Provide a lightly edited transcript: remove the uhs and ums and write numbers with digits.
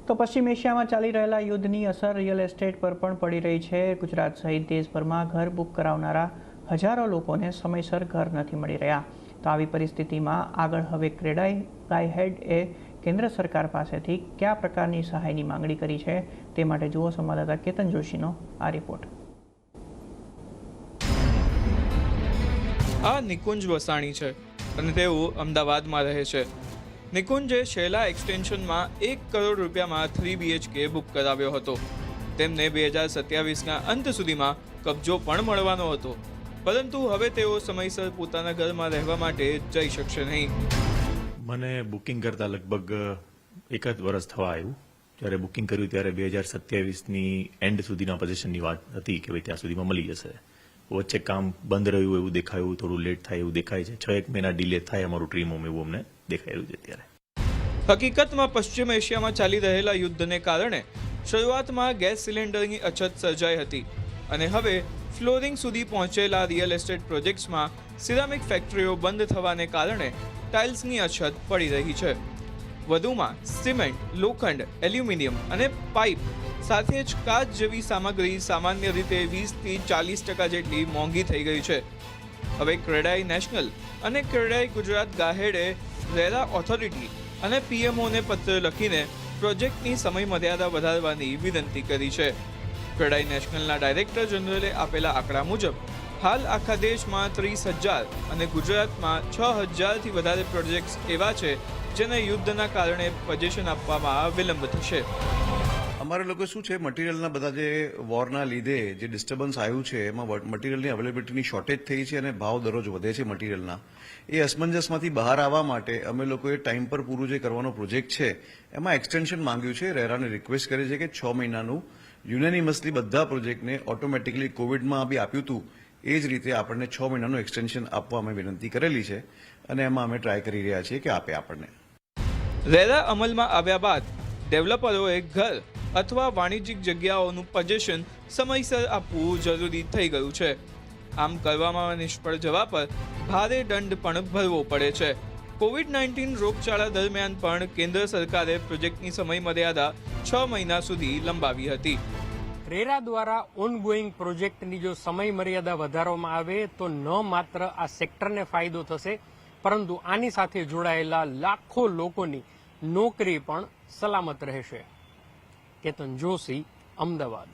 તો પશ્ચિમ એશિયામાં ચાલી રહેલા યુદ્ધની અસર રિયલ એસ્ટેટ પર પણ પડી રહી છે। ગુજરાત સહિત દેશભરમાં ઘર બુક કરાવનારા હજારો લોકોને સમયસર ઘર નથી મળી રહ્યા। તો આવી પરિસ્થિતિમાં આગળ હવે ક્રેડાઈ ગાયહેડે કેન્દ્ર સરકાર પાસેથી કયા પ્રકારની સહાયની માંગણી કરી છે તે માટે જુઓ સંવાદદાતા કેતન જોશીનો આ રિપોર્ટ। આ નિકુંજ વસાણી છે અને તેઓ અમદાવાદમાં રહે છે। નિકુંજે શેલા એક્સટેન્શનમાં 1 કરોડ રૂપિયામાં 3 BHK બુક કરાવ્યો હતો। તેમને 2027ના અંત સુધીમાં કબજો પણ મળવાનો હતો, પરંતુ હવે તેઓ સમયસર પોતાના ઘરમાં રહેવા માટે જઈ શકશે નહીં। મને બુકિંગ કરતા લગભગ 1 વર્ષ થવા આવ્યું। જ્યારે બુકિંગ કર્યું ત્યારે 2027ની એન્ડ સુધીના પોઝિશનની વાત હતી કે ભાઈ ત્યાં સુધીમાં મળી જશે। વચ્ચે કામ બંધ રહ્યું એવું દેખાયું, થોડું લેટ થાય એવું દેખાય છે। 6-1 મહિના ડિલે થાય અમારું ડ્રીમ હોમ એવું અમને દેખાઈ રહ્યું છે અત્યારે। હકીકતમાં પશ્ચિમ એશિયામાં ચાલી રહેલા યુદ્ધને કારણે શરૂઆતમાં ગેસ સિલિન્ડરની અછત સર્જાઈ હતી અને હવે ફ્લોરિંગ સુધી પહોંચેલા રિયલ એસ્ટેટ પ્રોજેક્ટ્સમાં સિરામિક ફેક્ટરીઓ બંધ થવાને કારણે ટાઇલ્સની અછત પડી રહી છે। વધુમાં સિમેન્ટ, લોખંડ, એલ્યુમિનિયમ અને પાઇપ સાથે જ કાચ જેવી સામગ્રી સામાન્ય રીતે 20થી 40% જેટલી મોંઘી થઈ ગઈ છે। હવે ક્રેડાઈ નેશનલ અને ક્રેડાઈ ગુજરાત ગાહેડે રેરા ઓથોરિટી અને પીએમઓને પત્ર લખીને પ્રોજેક્ટની સમયમર્યાદા વધારવાની વિનંતી કરી છે। ક્રેડાઈ નેશનલના ડાયરેક્ટર જનરલે આપેલા આંકડા મુજબ હાલ આખા દેશમાં 30,000 અને ગુજરાતમાં 6,000થી વધારે પ્રોજેક્ટ્સ એવા છે જેને યુદ્ધના કારણે પોઝિશન આપવામાં વિલંબ થશે। અમારે લોકો શું છે, મટીરિયલના બધા જે વોરના લીધે જે ડિસ્ટર્બન્સ આવ્યું છે એમાં મટીરિયલની અવેલેબિલિટીની શોર્ટેજ થઈ છે અને ભાવ દરરોજ વધે છે મટીરિયલના। એ અસમંજસમાંથી બહાર આવવા માટે અમે લોકોએ ટાઈમ પર પૂરું જે કરવાનો પ્રોજેક્ટ છે એમાં એક્સટેન્શન માંગ્યું છે। રેરાને રિક્વેસ્ટ કરી છે કે 6 મહિનાનું યુનેનિમસલી બધા પ્રોજેક્ટને ઓટોમેટિકલી કોવિડમાં બી આપ્યું હતું એ જ રીતે આપણને 6 મહિનાનું એક્સટેન્શન આપવા અમે વિનંતી કરેલી છે અને એમાં અમે ટ્રાય કરી રહ્યા છીએ કે આપે આપણને। રેરા અમલમાં આવ્યા બાદ ડેવલપરોએ ઘર અથવા વાણિજ્યિક જગ્યાઓનું પોઝિશન સમયસર આપવું જરૂરી થઈ ગયું છે। આમ કરવામાં નિષ્ફળ જવા પર ભારે દંડ પણ ભરવો પડે છે। કોવિડ-19 રોગચાળા દરમિયાન પણ કેન્દ્ર સરકારે પ્રોજેક્ટની સમયમર્યાદા 6 મહિના સુધી લંબાવી હતી। રેરા દ્વારા ઓનગોઈંગ પ્રોજેક્ટની જો સમય મર્યાદા વધારવામાં આવે તો ન માત્ર આ સેક્ટરને ફાયદો થશે, પરંતુ આની સાથે જોડાયેલા લાખો લોકોની નોકરી પણ સલામત રહેશે। કેતન જોશી, અમદાવાદ।